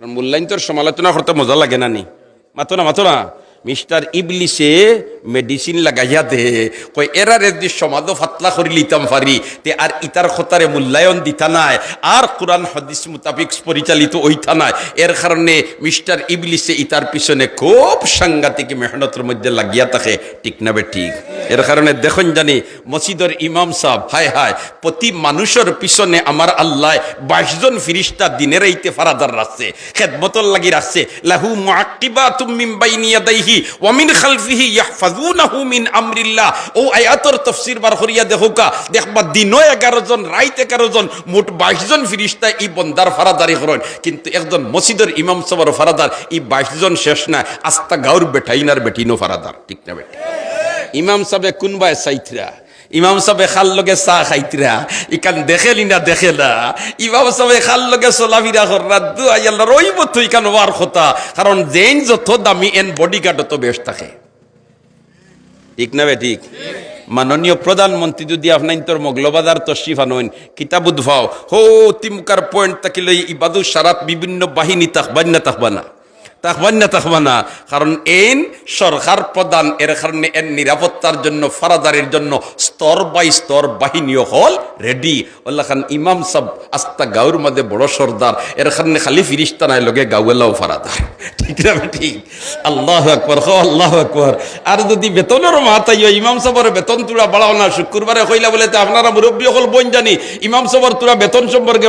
কারণ মূল্যায়ন তোর সমালোচনা করতে মজা লাগে না নি, মাতো না মিস্টার ইবলিসে মেডিসিন লাগাইয়া দে কই এরারে যদি সমাজ ফাতলা করি লিতাম পারি তে আর ইতার খতারে মূল্যায়ন দিতা নাই আর কোরআন হাদিস মোতাবিক পরিচালিত ওইতা নাই। এর কারণে মিস্টার ইবলিসে ইতার পিছনে খুব সাংঘাতিক মেহনতের মধ্যে লাগিয়া থাকে, ঠিক না বে ঠিক? এর কারণে দেখুন জানি মসজিদের ইমাম সাহেব হায় হায় প্রতি মানুষের পিছনে আমার আল্লাহ 22 জন ফিরিস্তা দিনের এইতে ফারাদার রাখছে, খেদমতর লাগি রাখছে। লাহু মুআক্কিবাতুম মিন বাইনি ইয়াদাইহি ওয়া মিন খালফিহি ইয়াহফাজুনাহু মিন আমরিল্লাহ। ও আয়াতের তাফসীর বার করিয়া দেখোকা, দেখবা দিনও 11 জন রাত 11 জন, মোট 22 জন ফিরিস্তা এই বন্দার ফারাদারি করেন। কিন্তু একজন মসজিদের ইমাম সাহেবের ফারাদার এই 22 জন শেষ না, আস্তা গাঁর বেটাইনার বেটিনো ফারাদার, ঠিক না বেটি? ইমাম সাহেব কোনবায় সাইতরা, ইমাম সাহেব খাল লগে চা খাইতরা, ইকান দেখেলি না দেখে না। ইমাম সাহেব খাল লগে চলাফিরা করা দু আল্লাহ রইব তো ইকান ওয়ার কথা, কারণ জেন যত দামি এন বডিগার্ড তো বেশ থাকে, ঠিক না বে ঠিক? মাননীয় প্রধানমন্ত্রী যদি আপনার তোর মগলবাজার তশরিফ আনেন কিতাব উদ্ভাও হো তিমুকার পয়েন্ট তাকিলে ইবাদু সারাত বিভিন্ন বাহিনী তাকবান না, কারণ এন সরকার প্রধান, এর কারণে এর নিরাপত্তার জন্য ফারাদারের জন্য স্তর বাই স্তর বাহিনীও হল রেডি। ওল্লা খান ইমাম সাহেব আস্তা গাঁর মধ্যে বড় সর্দার, এর কারণে খালি ফিরিস্তা নাই লগে গাঁওয়ালাও ফারাদার, ঠিক না ঠিক? আল্লাহু আকবার, আল্লাহু আকবার। আর যদি বেতনের মাথায় ইমাম সাহেবের বেতন তুলা বাড়াও না, শুক্রবারে কইলা বলে আপনারা মুরব্বী হল বন জানি ইমাম সাহেবের তুলা বেতন সম্পর্কে